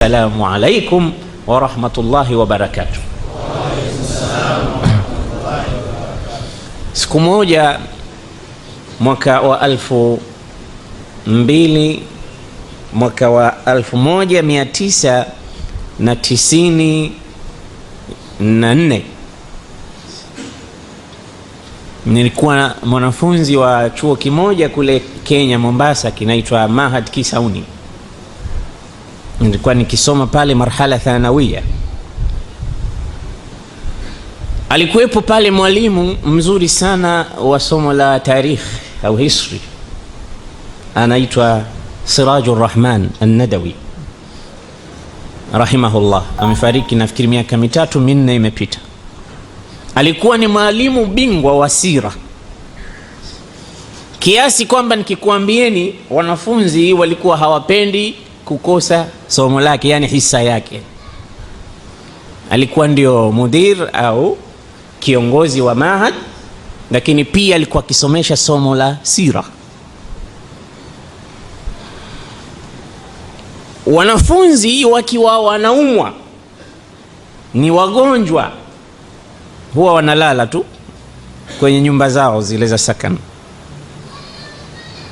Assalamu alaikum wa rahmatullahi wa barakatuh. Siku moja mwaka wa 1994 nilikuwa mwanafunzi wa chuo kimoja kule Kenya, Mombasa, kinaitwa Mahad Kisauni. Nilikuwa nikisoma pale marhala thanawia. Alikuwepo pale mwalimu mzuri sana wa somo la tarikh au history, anaitwa Sirajur Rahman An-Nadawi rahimahullah. Amefariki nafikiri miaka 3-4 imepita. Alikuwa ni mwalimu bingwa wa sira, kiasi kwamba nikikuambieni wanafunzi walikuwa hawapendi kukosa somo lake, yani hisa yake. Alikuwa ndio mudir au kiongozi wa mahad, lakini pia alikuwa akisomesha somo la sira. Wanafunzi wakiwa wanaumwa, ni wagonjwa, huwa wanalala tu kwenye nyumba zao zile za sakana.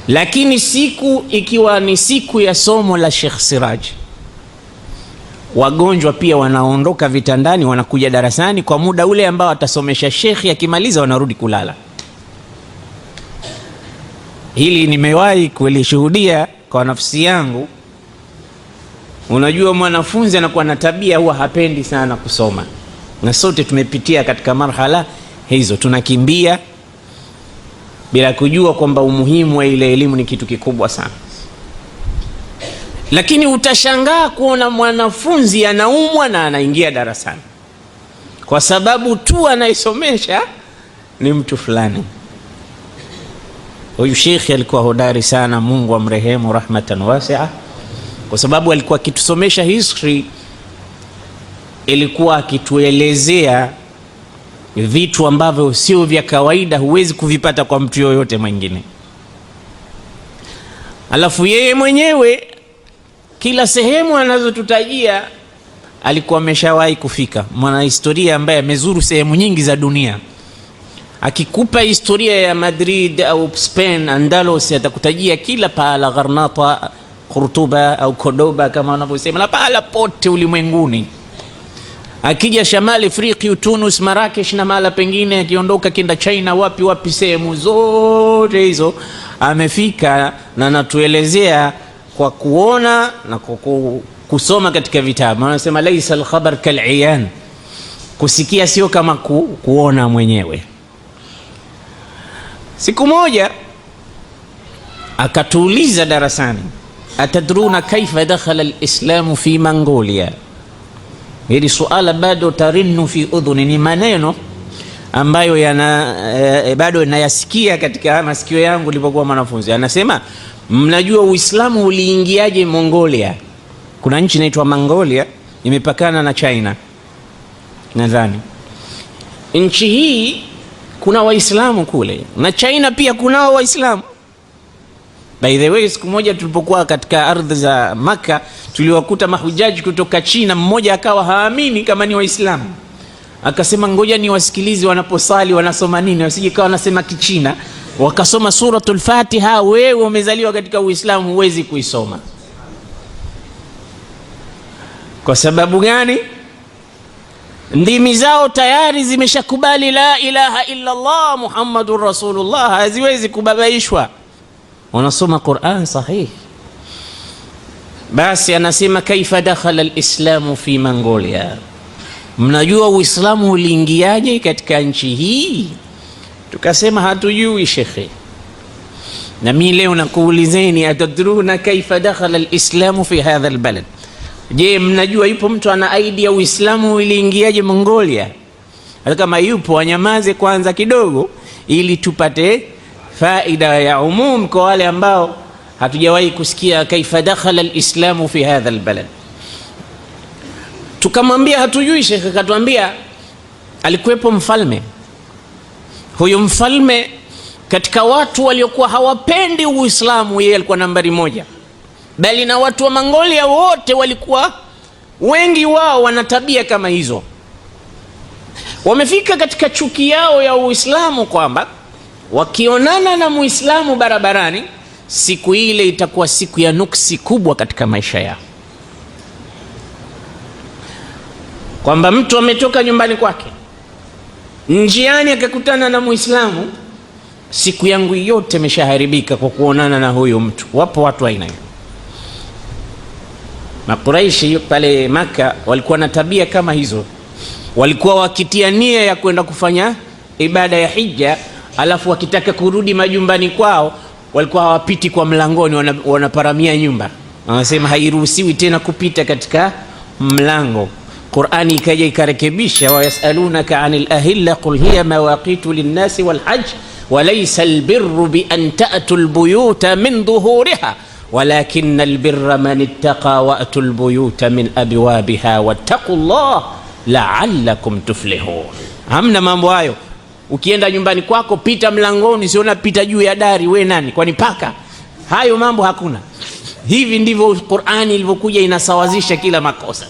Lakini siku ikiwa ni siku ya somo la Sheikh Siraj, wagonjwa pia wanaondoka vitandani, wanakuja darasani kwa muda ule ambao atasomesha Sheikh. Akimaliza wanarudi kulala. Hili nimewahi kulishuhudia kwa nafsi yangu. Unajua, mwanafunzi anakuwa na tabia, huwa hapendi sana kusoma, na sote tumepitia katika marhala hizo. Tunakimbia bila kujua kwamba umuhimu wa ile elimu ni kitu kikubwa sana. Lakini utashangaa kuona mwanafunzi anaumwa na anaingia darasani kwa sababu tu anaisomesha ni mtu fulani. Huyu Sheikh alikuwa hodari sana, Mungu amrehemu rahmatan wasi'a, kwa sababu alikuwa akitusomesha history, ilikuwa akituelezea vitu ambavyo sio vya kawaida, huwezi kuvipata kwa mtu yoyote mwingine. Alafu yeye mwenyewe kila sehemu anazotutajia alikuwa ameshawahi kufika. Mwana historia ambaye amezuru sehemu nyingi za dunia. Akikupa historia ya Madrid au Spain, Andalus, atakutajia kila pahala, Gharnata, Qurtuba au Cordoba kama wanavyosema, na pahala pote ulimwenguni. Akija Shamali Afrika, Tunis, Marrakesh na mahala pengine, akiondoka kenda China, wapi wapi, sehemu zote hizo amefika, na natuelezea kwa kuona na kusoma katika vitabu. Wanasema laisa al-khabar kal-iyan, kusikia sio kama kuona mwenyewe. Siku moja akatuuliza darasani, atadruna kaifa dakhala al-islamu fi Mongolia? Hili suala bado tarinu fi udhuni, ni maneno ambayo bado nayasikia katika masikio yangu nilipokuwa mwanafunzi. Anasema, mnajua Uislamu uliingiaje Mongolia? Kuna nchi inaitwa Mongolia, imepakana na China nadhani. Nchi hii kuna Waislamu kule, na China pia kuna Waislamu. By the way, siku moja tulipokuwa katika ardhi za Maka, tuliwakuta mahujaji kutoka China. Mmoja akawa haamini kama ni Waislamu, akasema ngoja ni wasikilizi wanaposali wanasoma nini, wasije kawa wanasema Kichina wakasoma suratul Fatiha. Wewe umezaliwa katika Uislamu, huwezi kuisoma. Kwa sababu gani? Ndimi zao tayari zimeshakubali la ilaha illa Allah Muhammadur Rasulullah, haziwezi kubabaishwa, wanasoma Qur'an sahihi. Basi anasema kaifa dakhala al-islamu fi Mongolia, mnajua Uislamu uliingiaje katika nchi hii? Tukasema hatujui shekhe. Na mimi leo nakuulizeni, atadruna kaifa dakhala al-islamu fi hadha al-balad? Je, mnajua yupo mtu ana idea Uislamu uliingiaje Mongolia? Hata kama yupo, anyamaze kwanza kidogo ili tupate faida ya umum kwa wale ambao hatujawahi kusikia kaifa dakhala al-islamu fi hadha al-balad. Tukamwambia hatujui shekhe. Katuambia alikuwepo mfalme. Huyo mfalme katika watu waliokuwa hawapendi Uislamu, yeye alikuwa nambari 1. Bali na watu wa Mongolia wote walikuwa wengi wao wana tabia kama hizo. Wamefika katika chuki yao ya Uislamu kwamba wakionana na Muislamu barabarani, siku ile itakuwa siku ya nuksi kubwa katika maisha yao. Kwamba mtu ametoka nyumbani kwake, njiani akakutana na Muislamu, siku yangu yote imeshaharibika kwa kuonana na huyo mtu. Wapo watu aina hiyo. Makuraishi pale Maka walikuwa na tabia kama hizo. Walikuwa wakitia nia ya kwenda kufanya ibada ya hija, alafu wakitaka kurudi majumbani kwao walikuwa hawapiti kwa mlangoni, wanaparamia nyumba. Wanasema hairuhusiwi tena kupita katika mlango. Qur'ani ikaja ikarekebisha, wa yasalunaka anil ahilla qul hiya mawaqitu linnasi wal hajj wa laysa albirru bi an ta'tu albuyuta min dhuhuriha walakinna albirra man ittaqa wa atu albuyuta min abwabiha wattaqullah la'allakum tuflihun. Hamna mambo hayo. Ukienda nyumbani kwako pita mlangoni, sio unapita juu ya dari. We nani? Kwani paka? Hayo mambo hakuna. Hivi ndivyo Qur'ani ilivyokuja inasawazisha kila makosa.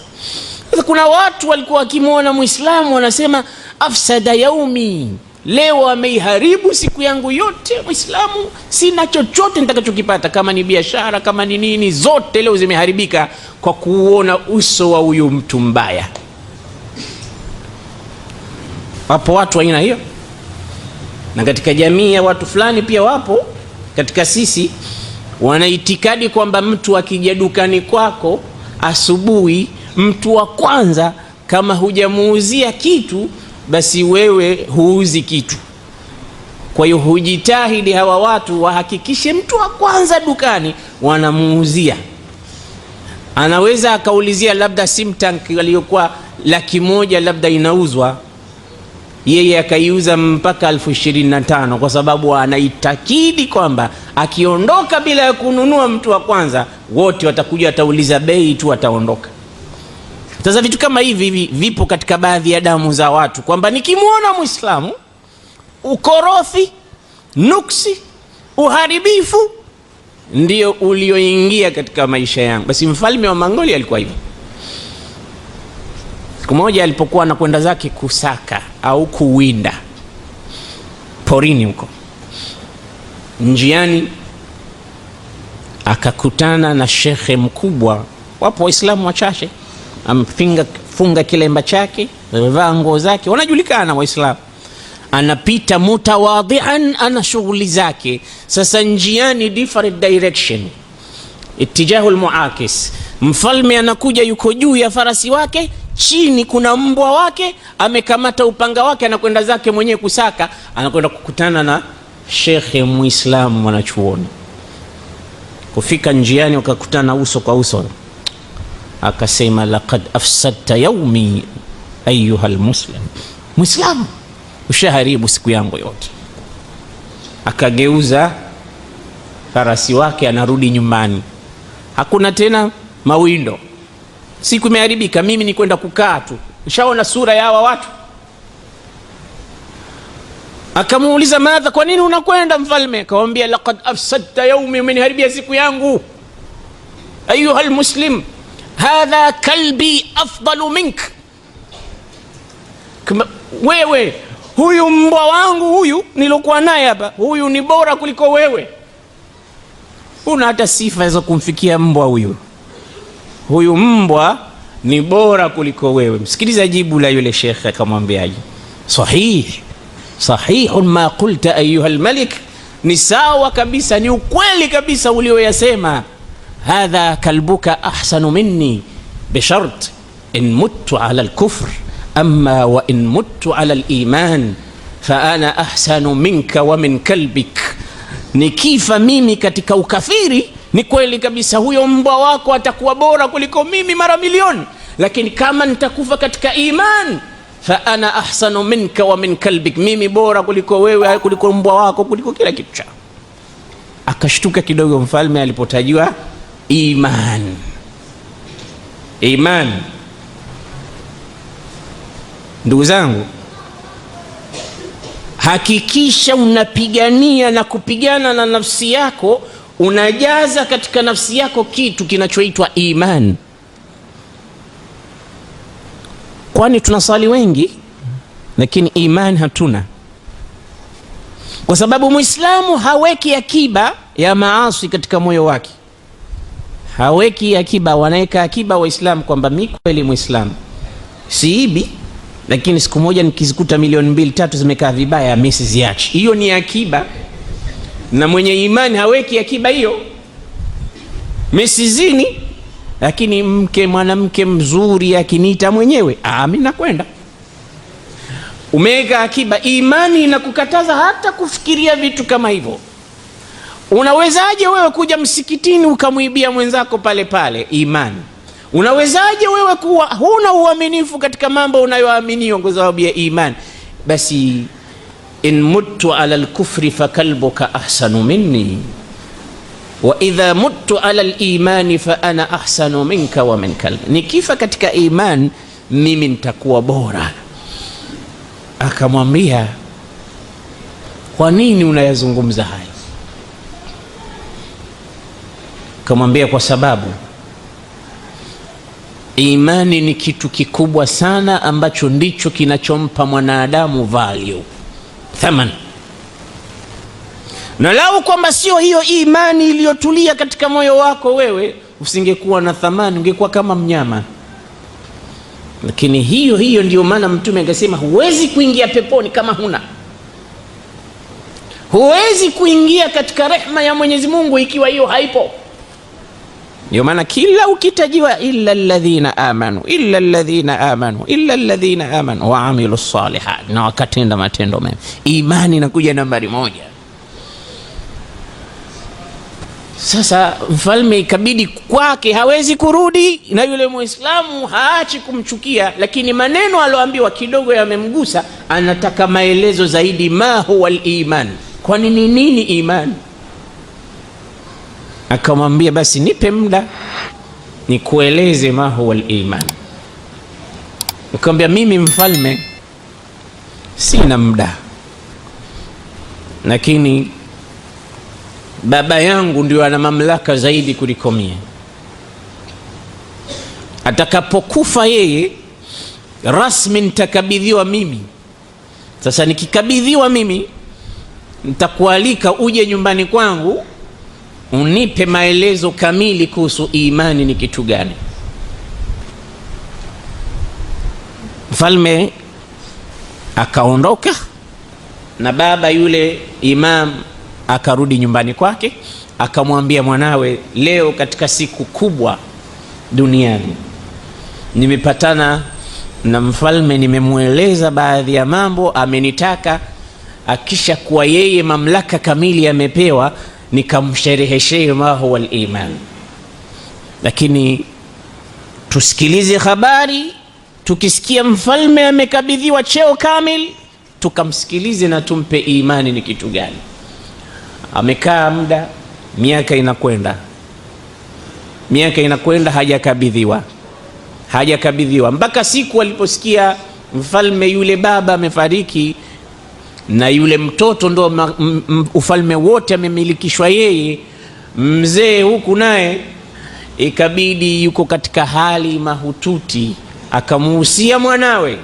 Kuna watu walikuwa wakimwona Muislamu wanasema afsada yaumi, leo ameiharibu siku yangu yote. Muislamu sina chochote nitakachokipata, kama ni biashara, kama ni nini, zote leo zimeharibika kwa kuona uso wa huyu mtu mbaya. Wapo watu aina hiyo, na katika jamii ya watu fulani pia wapo katika sisi, wanaitikadi kwamba mtu akija dukani kwako asubuhi, mtu wa kwanza kama hujamuuzia kitu, basi wewe huuzi kitu. Kwa hiyo hujitahidi hawa watu wahakikishe mtu wa kwanza dukani wanamuuzia. Anaweza akaulizia labda sim tank iliyokuwa 100,000 labda inauzwa, yeye akaiuza mpaka 25,000 kwa sababu anaitakidi kwamba akiondoka bila ya kununua mtu wa kwanza, wote watakuja watauliza bei tu, ataondoka. Sasa vitu kama hivi vipo katika baadhi ya damu za watu, kwamba nikimwona Muislamu ukorofi, nuksi, uharibifu ndio ulioingia katika maisha yangu. Basi mfalme wa Mongolia alikuwa hivi. Siku moja alipokuwa anakwenda zake kusaka au kuwinda porini huko, njiani akakutana na shekhe mkubwa. Wapo Waislamu wachache, amfunga kilemba chake, amevaa nguo zake, wanajulikana Waislamu. Anapita mutawadhian, ana shughuli zake. Sasa njiani different direction, itijahul muakis. Mfalme anakuja, yuko juu ya farasi wake, chini kuna mbwa wake, amekamata upanga wake, anakwenda zake mwenyewe kusaka. Anakwenda kukutana na shekhe Muislamu mwanachuoni. Kufika njiani wakakutana uso kwa uso. Akasema, laqad afsadta yaumi ayuha almuslim, Muislamu ushaharibu siku yangu yote. Akageuza farasi wake, anarudi nyumbani. Hakuna tena mawindo, siku imeharibika, mimi ni kwenda kukaa tu. Ushaona sura ya hawa watu? Akamuuliza, madha, kwa nini unakwenda mfalme? Akamwambia, laqad afsadta yaumi, umeniharibia siku yangu. Ayuha almuslim, hadha kalbi afdalu mink, wewe huyu mbwa wangu huyu nilokuwa naye hapa, huyu ni bora kuliko wewe. Una hata sifa za kumfikia mbwa huyu. Huyu mbwa ni bora kuliko wewe. Msikiliza jibu la yule shekhe, akamwambiaje? Sahihun ma qulta ayuha almalik, ni sawa kabisa, ni ukweli kabisa ulioyasema. Hadha kalbuka ahsanu minni bishart in muttu ala alkufr amma wa in muttu ala aliman fa ana ahsanu minka wa min kalbik. Nikifa mimi katika ukafiri, ni kweli kabisa huyo mbwa wako atakuwa bora kuliko mimi mara milioni, lakini kama nitakufa katika iman, fa ana ahsanu minka wa min kalbik, mimi bora kuliko wewe, kuliko mbwa wako, kuliko kila kitu chako. Akashtuka kidogo mfalme alipotajwa iman. Iman, ndugu zangu, hakikisha unapigania na kupigana na nafsi yako, unajaza katika nafsi yako kitu kinachoitwa iman. Ikhwani, tunasali wengi lakini imani hatuna, kwa sababu Muislamu haweki akiba ya maasi katika moyo wake. Haweki akiba. Wanaweka akiba Waislamu kwamba mimi kweli Muislamu, siibi, lakini siku moja nikizikuta milioni 2-3 zimekaa vibaya, mimi siziachi. Hiyo ni akiba. Na mwenye imani haweki akiba hiyo. Mimi sizini, lakini mwanamke mzuri akiniita mwenyewe, mimi nakwenda. Umeweka akiba. Imani inakukataza hata kufikiria vitu kama hivyo. Unawezaje wewe kuja msikitini ukamwibia mwenzako pale pale? Imani. Unawezaje wewe kuwa huna uaminifu katika mambo unayoaminiwa kwa sababu ya imani? Basi in muttu ala al-kufri fakalbuka ahsanu minni wa idha muttu ala al-imani fa ana ahsanu minka wa min kalbi. Nikifa katika imani mimi nitakuwa bora. Akamwambia, kwa nini unayazungumza haya? Akamwambia, kwa sababu imani ni kitu kikubwa sana ambacho ndicho kinachompa mwanadamu value, thamani. Na lau kwamba sio hiyo imani iliyotulia katika moyo wako, wewe usingekuwa na thamani, ungekuwa kama mnyama. Lakini hiyo ndio maana Mtume akasema huwezi kuingia peponi kama huna. Huwezi kuingia katika rehema ya Mwenyezi Mungu ikiwa hiyo haipo. Ndio maana kila ukitajiwa illa alladhina amanu, illa alladhina amanu, illa alladhina amanu wa amilus salihat, na wakatenda matendo mema, imani inakuja nambari 1. Sasa mfalme ikabidi kwake, hawezi kurudi, na yule Muislamu haachi kumchukia, lakini maneno aloambiwa kidogo yamemgusa. Anataka maelezo zaidi. Ma huwa al-iman, kwa nini imani? Akamwambia, basi nipe muda nikueleze ma huwa al-iman. Akamwambia, mimi mfalme sina muda, lakini baba yangu ndio ana mamlaka zaidi kuliko mimi. Atakapokufa yeye, rasmi nitakabidhiwa mimi. Sasa nikikabidhiwa mimi, nitakualika uje nyumbani kwangu unipe maelezo kamili kuhusu imani ni kitu gani. Mfalme akaondoka na baba yule imam akarudi nyumbani kwake. Akamwambia mwanawe, leo katika siku kubwa duniani nimepatana na mfalme, nimemweleza baadhi ya mambo, amenitaka akisha kuwa yeye mamlaka kamili amepewa, nikamshereheshe ma huwa al-iman. Lakini tusikilize habari, tukisikia mfalme amekabidhiwa cheo kamili, tukamsikilize na tumpe imani ni kitu gani. Amekaa muda, miaka inakwenda, hajakabidhiwa mpaka siku aliposikia mfalme yule baba amefariki na yule mtoto ndo ufalme wote amemilikishwa yeye, mzee huku naye ikabidi yuko katika hali mahututi. Akamuhusia mwanawe,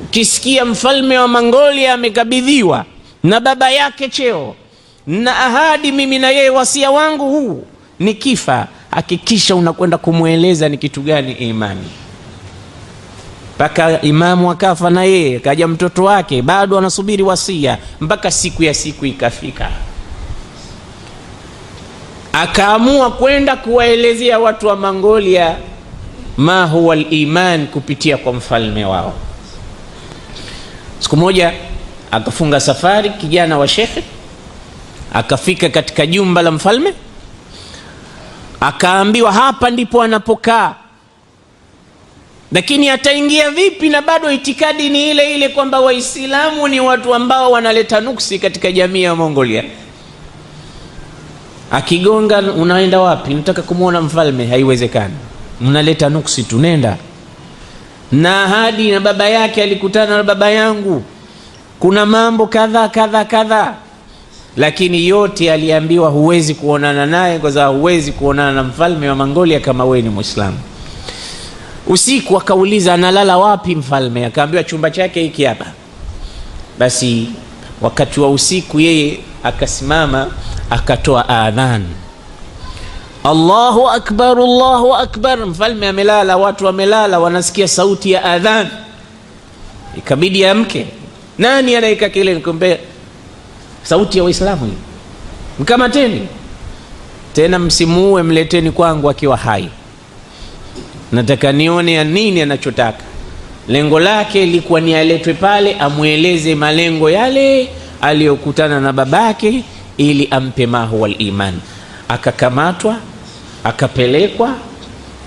ukisikia mfalme wa Mongolia amekabidhiwa na baba yake cheo na ahadi, mimi na yeye wasia wangu huu, nikifa hakikisha unakwenda kumweleza ni kitu gani imani. Mpaka imamu akafa na yeye kaja mtoto wake, bado anasubiri wasia, mpaka siku ikafika. Akaamua kwenda kuwaelezea watu wa Mongolia ma huwa al-iman kupitia kwa mfalme wao. Siku moja akafunga safari kijana wa shekhe, akafika katika jumba la mfalme, akaambiwa hapa ndipo anapokaa. Lakini ataingia vipi na bado itikadi ni ile ile kwamba Waislamu ni watu ambao wanaleta nuksi katika jamii ya Mongolia? Akigonga, unaenda wapi? Nataka kumuona mfalme. Haiwezekani, mnaleta nuksi tu, nenda. Na ahadi na baba yake, alikutana na baba yangu, kuna mambo kadha. Lakini yote aliambiwa huwezi kuonana naye kwa sababu huwezi kuonana na mfalme wa Mongolia kama wewe ni Muislamu. Usiku akauliza analala wapi mfalme, akaambiwa chumba chake hiki hapa. Basi wakati wa usiku yeye akasimama akatoa adhan, Allahu akbar, Allahu akbar. Mfalme amelala, watu wamelala, wanasikia sauti ya adhan, ikabidi amke. Nani anaika kile? Nikamwambia sauti ya Waislamu hii, mkamateni tena, msimuue, mleteni kwangu akiwa hai, nataka nione ya nini anachotaka. Lengo lake lilikuwa ni aletwe pale amueleze malengo yale aliyokutana na babake, ili ampe mahu wal iman. Akakamatwa, akapelekwa,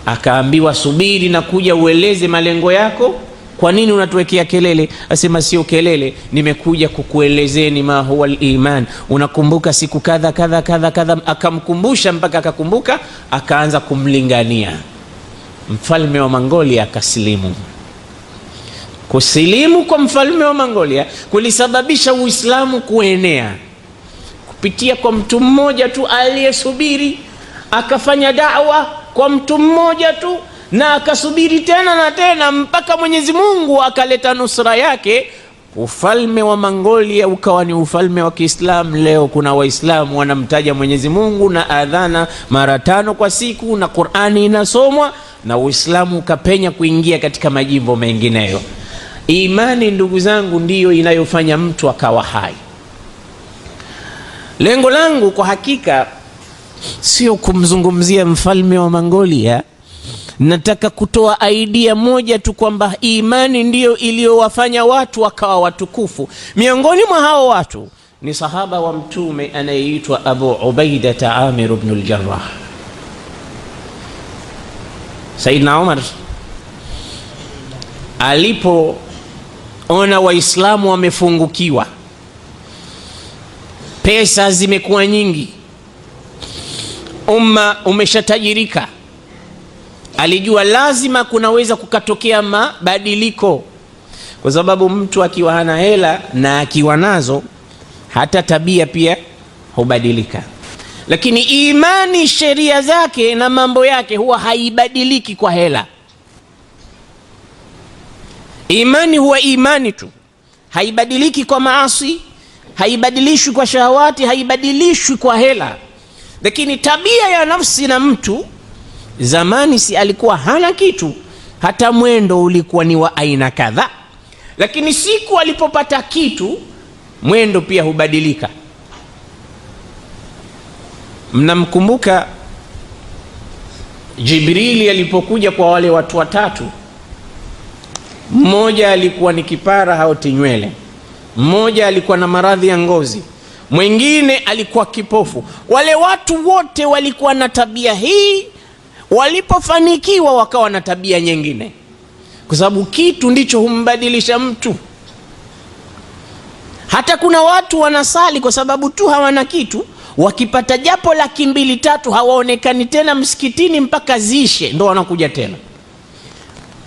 akaambiwa subiri na kuja ueleze malengo yako. Kwa nini unatuwekea kelele? Asema sio kelele, nimekuja kukuelezeni ma huwa al-iman. Unakumbuka siku kadha kadha kadha kadha? Akamkumbusha mpaka akakumbuka, akaanza kumlingania. Mfalme wa Mongolia akasilimu. Kusilimu kwa mfalme wa Mongolia kulisababisha Uislamu kuenea kupitia kwa mtu mmoja tu aliyesubiri, akafanya da'wa kwa mtu mmoja tu, na akasubiri tena na tena mpaka Mwenyezi Mungu akaleta nusra yake. Ufalme wa Mongolia ukawa ni ufalme wa Kiislamu. Leo kuna Waislamu wanamtaja Mwenyezi Mungu na adhana mara 5 kwa siku, na Qur'ani inasomwa, na Uislamu ukapenya kuingia katika majimbo mengineyo. Imani, ndugu zangu, ndiyo inayofanya mtu akawa hai. Lengo langu kwa hakika sio kumzungumzia mfalme wa Mongolia. Nataka kutoa idea moja tu kwamba imani ndiyo iliyowafanya watu wakawa watukufu. Miongoni mwa hao watu ni sahaba wa Mtume anayeitwa Abu Ubaida Amir ibn al-Jarrah. Saidna Umar alipoona Waislamu wamefungukiwa, pesa zimekuwa nyingi, umma umeshatajirika, alijua lazima kunaweza kukatokea mabadiliko, kwa sababu mtu akiwa hana hela na akiwa nazo hata tabia pia hubadilika. Lakini imani, sheria zake na mambo yake huwa haibadiliki kwa hela. Imani huwa imani tu, haibadiliki kwa maasi, haibadilishwi kwa shahawati, haibadilishwi kwa hela. Lakini tabia ya nafsi na mtu, zamani si alikuwa hana kitu, hata mwendo ulikuwa ni wa aina kadha, lakini siku alipopata kitu, mwendo pia hubadilika. Mnamkumbuka Jibrili alipokuja kwa wale watu watatu? Mmoja alikuwa ni kipara haoti nywele, mmoja alikuwa na maradhi ya ngozi, mwingine alikuwa kipofu. Wale watu wote walikuwa na tabia hii, walipofanikiwa wakawa na tabia nyingine, kwa sababu kitu ndicho humbadilisha mtu. Hata kuna watu wanasali kwa sababu tu hawana kitu, wakipata japo 200-300 hawaonekani tena msikitini mpaka zishe, ndo wanakuja tena.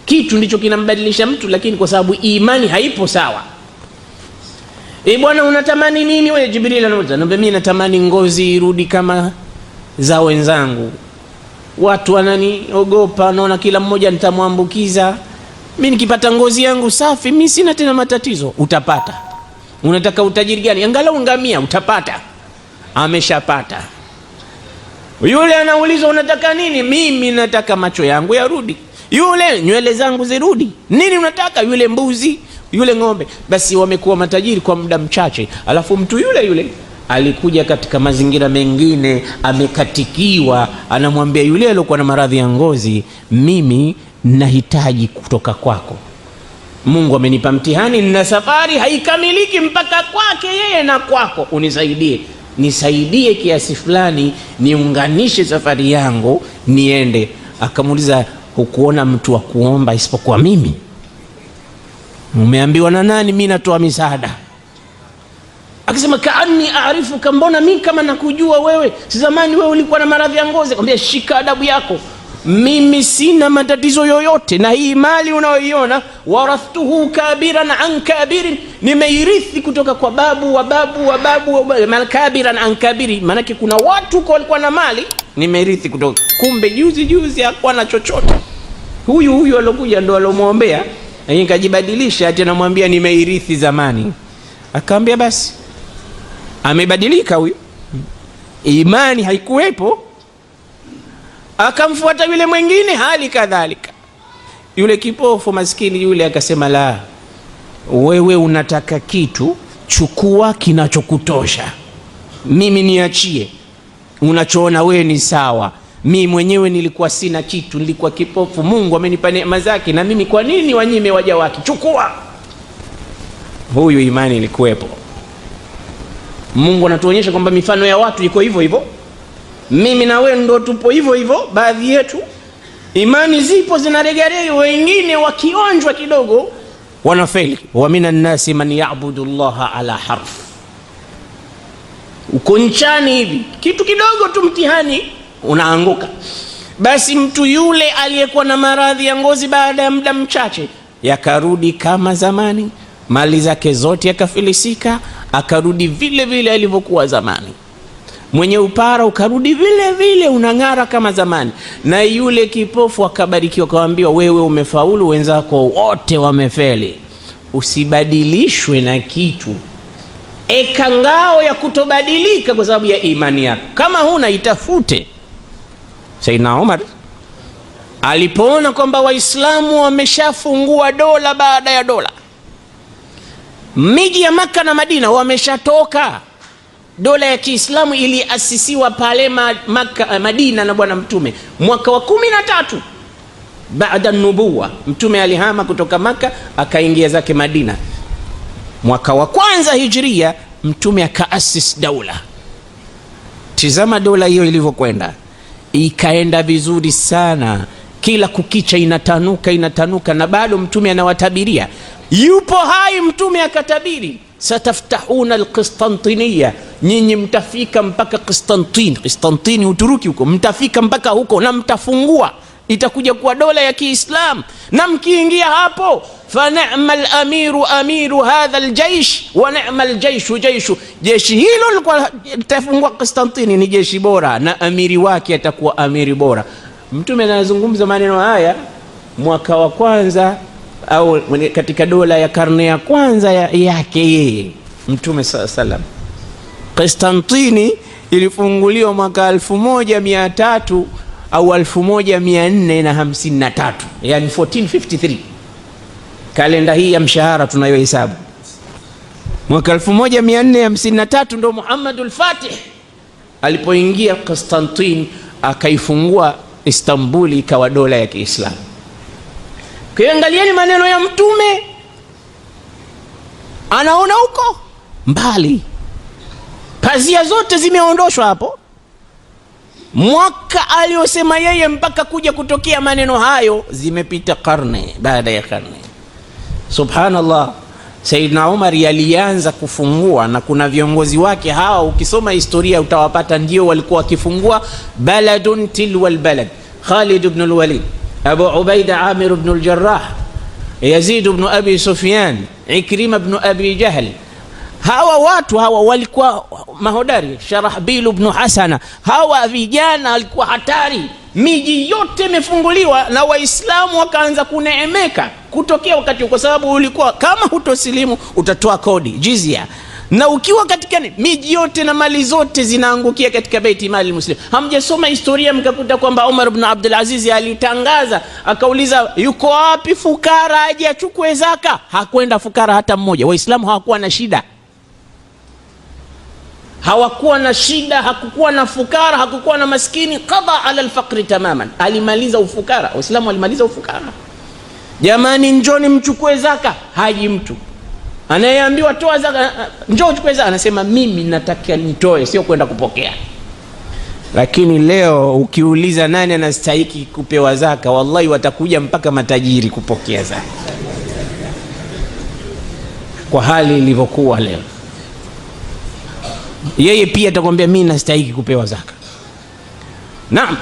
Kitu ndicho kinambadilisha mtu, lakini kwa sababu imani haipo sawa. Bwana, unatamani nini wewe? Jibril anauliza. Mimi natamani ngozi irudi kama za wenzangu. Watu wananiogopa, naona kila mmoja nitamwambukiza. Mimi nikipata ngozi yangu safi, mimi sina tena matatizo. Utapata. Unataka utajiri gani? Angalau ngamia utapata. Ameshapata. Yule anauliza unataka nini? Mimi nataka macho yangu yarudi. Yule nywele zangu zirudi. Nini unataka? Yule mbuzi, yule ng'ombe. Basi wamekuwa matajiri kwa muda mchache. Alafu mtu yule alikuja katika mazingira mengine, amekatikiwa, anamwambia yule aliyokuwa na maradhi ya ngozi, mimi nahitaji kutoka kwako. Mungu amenipa mtihani, na safari haikamiliki mpaka kwake yeye na kwako. Unisaidie, nisaidie kiasi fulani, niunganishe safari yangu niende. Akamuuliza, hukuona mtu wa kuomba isipokuwa mimi? Umeambiwa na nani mimi natoa misaada? Akisema kaani aarifu, mbona mimi kama nakujua wewe, si zamani wewe ulikuwa na maradhi ya ngozi. Akamwambia shika adabu yako, mimi sina matatizo yoyote, na hii mali unayoiona warathtuhu kabiran an kabirin, nimeirithi kutoka kwa babu wa babu wa babu mal kabiran an kabiri. Maana kuna watu walikuwa na mali, nimeirithi kutoka. Kumbe juzi hakuwa na chochote. Huyu alokuja ndo alomwombea, lakini kajibadilisha ati anamwambia nimeirithi zamani. Akamwambia basi amebadilika huyu, imani haikuwepo. Akamfuata yule mwingine hali kadhalika. Yule kipofu maskini yule akasema, la, wewe unataka kitu, chukua kinachokutosha, mimi niachie unachoona wewe ni sawa. Mimi mwenyewe nilikuwa sina kitu, nilikuwa kipofu, Mungu amenipa neema zake, na mimi kwa nini wanyime waja wake? Chukua. Huyu imani ilikuwepo. Mungu anatuonyesha kwamba mifano ya watu iko hivyo hivyo. Mimi na wewe ndo tupo hivyo hivyo, baadhi yetu imani zipo zinaregarega, wengine wakionjwa kidogo wanafeli. Wa minan nasi man ya'budu Allah ala harf. Uko nchani hivi, kitu kidogo tu mtihani unaanguka. Basi mtu yule aliyekuwa na maradhi ya ngozi baada ya muda mchache yakarudi kama zamani, mali zake zote yakafilisika, akarudi vile vile alivyokuwa zamani. Mwenye upara ukarudi vile vile unang'ara kama zamani. Na yule kipofu akabarikiwa, akaambiwa, wewe umefaulu, wenzako wote wamefeli. Usibadilishwe na kitu, eka ngao ya kutobadilika kwa sababu ya imani yako. Kama huna, itafute. Sayyidina Umar alipoona kwamba Waislamu wameshafungua dola baada ya dola, miji ya Maka na Madina wameshatoka. Dola ya Kiislamu iliasisiwa pale Madina na Bwana Mtume mwaka wa 13 baada nubuwa. Mtume alihama kutoka Maka akaingia zake Madina. Mwaka wa kwanza Hijria Mtume akaasis daula. Tizama dola hiyo ilivyokwenda, ikaenda vizuri sana, kila kukicha inatanuka, na bado Mtume anawatabiria. Yupo hai Mtume akatabiri, sataftahuna alqistantiniya, nyinyi mtafika mpaka Qistantini Uturuki huko, mtafika mpaka huko na mtafungua, itakuja kuwa dola ya Kiislamu. Na mkiingia hapo, fa ni'mal amiru hadha aljaysh wa ni'mal jayshu, jeshi hilo lilikuwa litafungua Qistantini ni jeshi bora, na amiri wake atakuwa amiri bora. Mtume anazungumza maneno haya mwaka wa kwanza au katika dola ya karne ya kwanza yake yeye Mtume sallam. Qistantini ilifunguliwa mwaka 1300 au 1453, yani 1453, kalenda hii ya mshahara tunayohesabu. Mwaka 1453 ndo Muhammadul Fatih alipoingia Qistantini, akaifungua Istanbuli, ikawa dola ya Kiislamu. Kiangalieni maneno ya Mtume, anaona huko mbali, pazia zote zimeondoshwa hapo. Mwaka aliosema yeye mpaka kuja kutokea maneno hayo zimepita karne baada ya karne. Subhanallah. Sayyidina Umar yalianza kufungua, na kuna viongozi wake hawa ukisoma historia utawapata ndio walikuwa wakifungua baladun tilwal balad. Khalid ibn al-Walid, Abu Ubaida Amir ibn al-Jarrah, Yazid ibn Abi Sufyan, Ikrima ibn Abi Jahl. Hawa watu hawa walikuwa mahodari. Sharahbil ibn Hasana, hawa vijana walikuwa hatari. Miji yote imefunguliwa na Waislamu wakaanza kuneemeka kutokea wakati, kwa sababu ulikuwa kama hutosilimu utatoa kodi jizya, na ukiwa katika miji yote na mali zote zinaangukia katika Baiti Mali Muslim. Hamjasoma historia mkakuta kwamba Umar ibn Abdul Aziz alitangaza, akauliza yuko wapi fukara aje achukue zaka? Hakwenda fukara hata mmoja. Waislamu hawakuwa na shida, hakukuwa na fukara, hakukuwa na maskini. Qada ala alfaqri tamaman, alimaliza ufukara. Waislamu walimaliza ufukara. Jamani, njoni mchukue zaka. Haji mtu anayeambiwa toa zaka, njoo uchukue zaka, anasema mimi nataka nitoe, sio kwenda kupokea. Lakini leo ukiuliza nani anastahili kupewa zaka, wallahi watakuja mpaka matajiri kupokea zaka, kwa hali ilivyokuwa leo. Yeye pia atakwambia mimi nastahili kupewa zaka. Naam.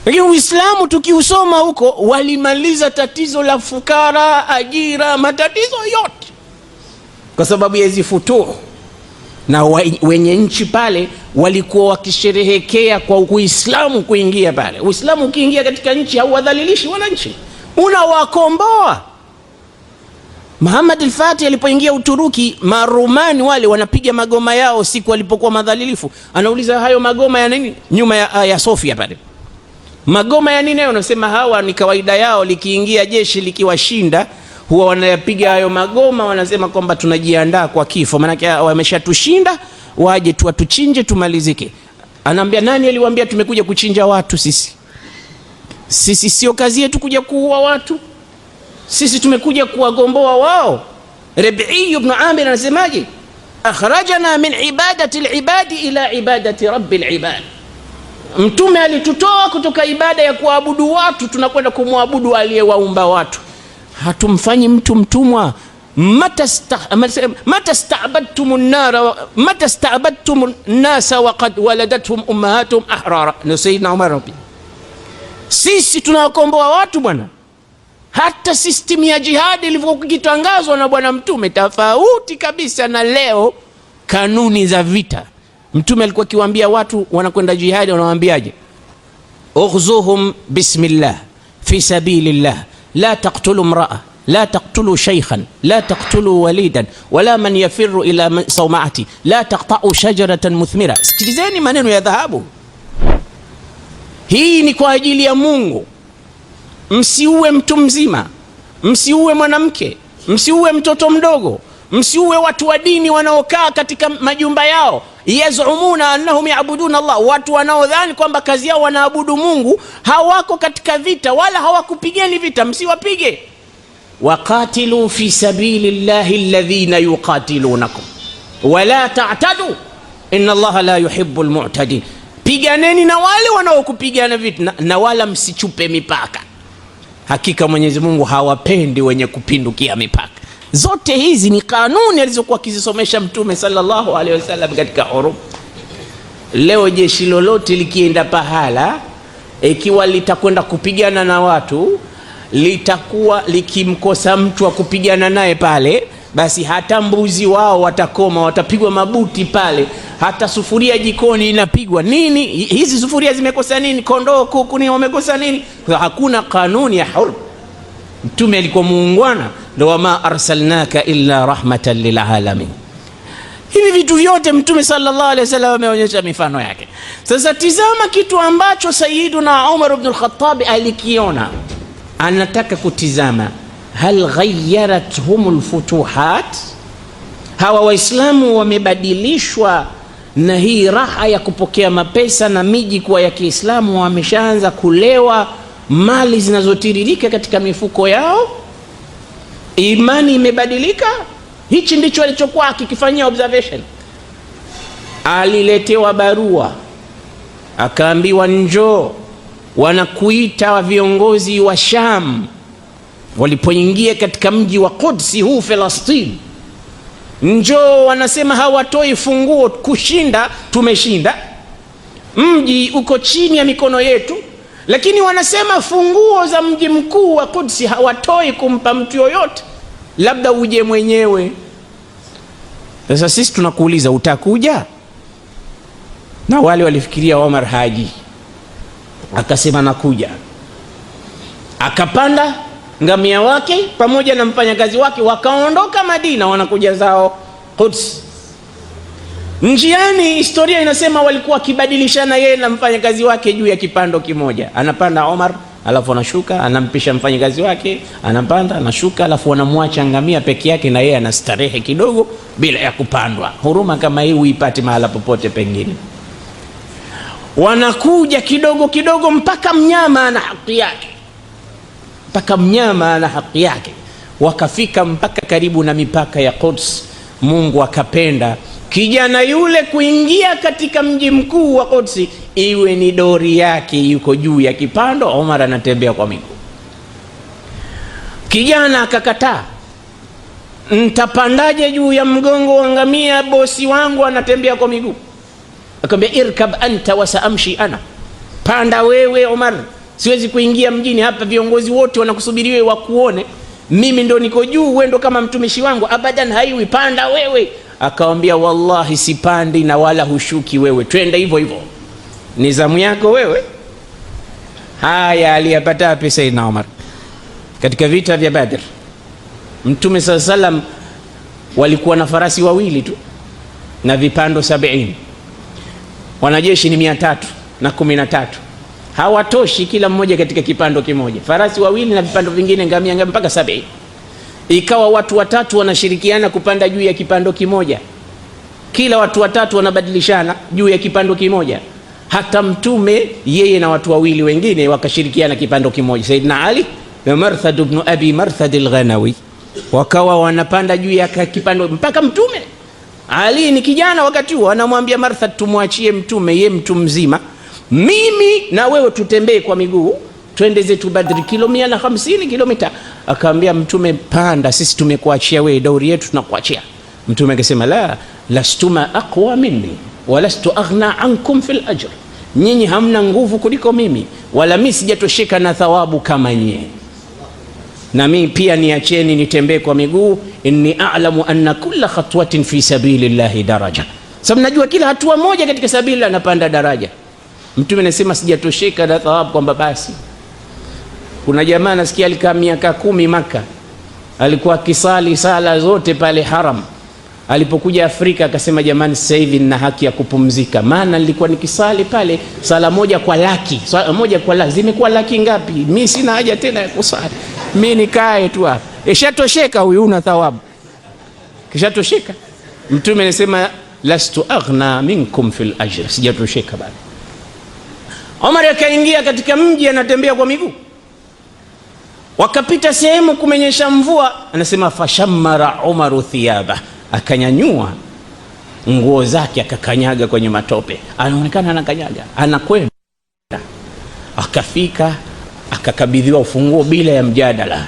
Lakini Uislamu tukiusoma huko, walimaliza tatizo la fukara, ajira, matatizo yote kwa sababu ya hizi futuhu. Na wenye nchi pale walikuwa wakisherehekea kwa Uislamu kuingia pale. Uislamu ukiingia katika nchi hauwadhalilishi wananchi. unawakomboa. Muhammad al-Fatih alipoingia Uturuki, Marumani wale wanapiga magoma yao siku walipokuwa madhalilifu. Anauliza, hayo magoma ya nini nyuma ya Sofia pale? Magoma ya nini? Wanasema hawa ni kawaida yao, likiingia jeshi likiwashinda huwa wanayapiga hayo magoma, wanasema kwamba tunajiandaa kwa kifo, maana wameshatushinda, waje tuwatuchinje tumalizike. Anaambia, nani aliwaambia tumekuja kuchinja watu? Sisi sio kazi yetu kuja kuua watu, sisi tumekuja kuwagomboa wao. Rabi'i ibn Amir anasemaje? Akhrajana min ibadati al-ibadi ila ibadati rabbil ibad. Mtume alitutoa kutoka ibada ya kuabudu watu tunakwenda kumwabudu aliyewaumba watu. Hatumfanyi mtu mtumwa. Mata sta'badtum an-nasa wa qad waladatuhum ummahatuhum ahrara. Na Sayyidina Umar, sisi tunawakomboa watu bwana. Hata system ya jihadi ilivyokuwa kitangazwa na bwana Mtume tofauti kabisa na leo. Kanuni za vita, Mtume alikuwa akiwaambia watu wanakwenda jihadi, wanawaambiaje? Ughzuhum bismillah fi sabilillah la taqtulu imra'a la taqtulu shaykhan la taqtulu walidan wala man yafirru ila sawma'ati la taqta'u shajaratan muthmira. Sikilizeni maneno ya dhahabu. Hii ni kwa ajili ya Mungu. Msiuwe mtu mzima, msiuwe mwanamke, msiuwe mtoto mdogo, msiuwe watu wa dini wanaokaa katika majumba yao, yazumuna annahum yaabuduna Allah, watu wanaodhani kwamba kazi yao wanaabudu Mungu, hawako katika vita wala hawakupigeni vita, msiwapige. Waqatilu fi sabilillahi alladhina yuqatilunakum wala ta'tadu inna Allaha la yuhibbul mu'tadin. Piganeni na wale wanaokupigana vita na wala msichupe mipaka. Hakika Mwenyezi Mungu hawapendi wenye kupindukia mipaka. Zote hizi ni kanuni alizokuwa akizisomesha Mtume sallallahu alaihi wasallam katika hurubu. Leo jeshi lolote likienda pahala, ikiwa litakwenda kupigana na watu, litakuwa likimkosa mtu wa kupigana naye pale, basi hata mbuzi wao watakoma, watapigwa mabuti pale, hata sufuria jikoni inapigwa. Nini hizi sufuria zimekosa nini? Kondoo, kuku ni wamekosa nini? Hakuna kanuni ya hurb. Mtume alikuwa muungwana, ndio wama arsalnaka illa rahmatan lil alamin. Hivi vitu vyote Mtume sallallahu alaihi wasallam ameonyesha mifano yake. Sasa tizama kitu ambacho Sayyiduna Umar ibn al-Khattab alikiona, anataka kutizama, hal ghayyarathumul futuhat? Hawa Waislamu wamebadilishwa na hii raha ya kupokea mapesa na miji kuwa ya Kiislamu, wameshaanza kulewa mali zinazotiririka katika mifuko yao? Imani imebadilika? Hichi ndicho alichokuwa akikifanyia observation. Aliletewa barua, akaambiwa njoo, wanakuita viongozi wa Sham. Walipoingia katika mji wa Quds huu Palestina, njoo, wanasema hawatoi funguo. Kushinda tumeshinda, mji uko chini ya mikono yetu, lakini wanasema funguo za mji mkuu wa Quds hawatoi kumpa mtu yoyote, labda uje mwenyewe. Sasa sisi tunakuuliza, utakuja? Na wale walifikiria Omar haji, akasema nakuja. Akapanda ngamia wake pamoja na mfanyakazi wake, wakaondoka Madina, wanakuja zao Quds. Njiani historia inasema walikuwa wakibadilishana yeye na mfanyakazi wake juu ya kipando kimoja. Anapanda Omar, alafu anashuka, anampisha mfanyakazi wake, anapanda, anashuka, alafu anamwacha ngamia peke yake na yeye anastarehe kidogo bila ya kupandwa. Huruma kama hii uipate mahala popote pengine. Wanakuja kidogo kidogo mpaka mnyama ana haki yake. Mpaka mnyama ana haki yake. Wakafika mpaka karibu na mipaka ya Quds. Mungu akapenda kijana yule kuingia katika mji mkuu wa Quds iwe ni dori yake, yuko juu ya kipando, Omar anatembea kwa miguu. Kijana akakataa. Nitapandaje juu ya mgongo wa ngamia, bosi wangu anatembea kwa miguu? Akamwambia irkab anta wa saamshi ana. Panda wewe Omar, siwezi kuingia mjini hapa, viongozi wote wanakusubiri wewe wakuone, mimi ndo niko juu, wewe ndo kama mtumishi wangu. Abadan, haiwi, panda wewe. Akamwambia wallahi sipandi na wala hushuki wewe, twende hivyo hivyo, nizamu yako wewe. Haya aliyapata pesa ina Omar. katika vita vya Badr, Mtume SAW walikuwa na farasi wawili tu na vipando 70. Wanajeshi ni 313. Hawatoshi kila mmoja katika kipando kimoja. Farasi wawili na vipando vingine ngamia mpaka 70. Ikawa watu watatu wanashirikiana kupanda juu ya kipando kimoja. Kila watu watatu wanabadilishana juu ya kipando kimoja. Hata Mtume yeye na watu wawili wengine wakashirikiana kipando kimoja. Saidina Ali na Marthad ibn Abi Marthad al-Ghanawi wakawa wanapanda juu ya kipando mpaka Mtume. Ali ni kijana wakati huo, anamwambia Marthad, tumwachie Mtume, ye mtu mzima, mimi na wewe tutembee kwa miguu twende zetu Badri, kilomita 150 kilomita. Akaambia Mtume, panda, sisi tumekuachia wewe, dauri yetu tunakuachia. Mtume akasema, la lastuma aqwa minni walastu aghna ankum fil ajr, nyinyi hamna nguvu kuliko mimi, wala mimi sijatosheka na thawabu kama nyinyi, na mimi pia niacheni nitembee kwa miguu. Inni a'lamu anna kulla khatwatin fi sabilillahi daraja, sababu najua kila hatua moja katika sabila napanda daraja. Mtume anasema sijatosheka na thawabu kwamba basi. Kuna jamaa nasikia alikaa miaka 10 Maka, alikuwa kisali sala zote pale haram. Alipokuja Afrika akasema, jamani, sasa hivi nina haki ya kupumzika, maana nilikuwa nikisali pale sala moja kwa laki, sala moja kwa laki, zimekuwa laki ngapi? Mimi sina haja tena ya kusali, mimi nikae tu hapa. Ishatosheka huyu, una thawabu, kishatosheka. Mtume anasema lastu aghna minkum fil ajr, sijatosheka bado. Omar akaingia katika mji anatembea kwa miguu, wakapita sehemu kumenyesha mvua, anasema fashammara Umaru thiyaba, akanyanyua nguo zake akakanyaga kwenye matope, anaonekana anakanyaga, anakwenda. Akafika akakabidhiwa ufunguo bila ya mjadala,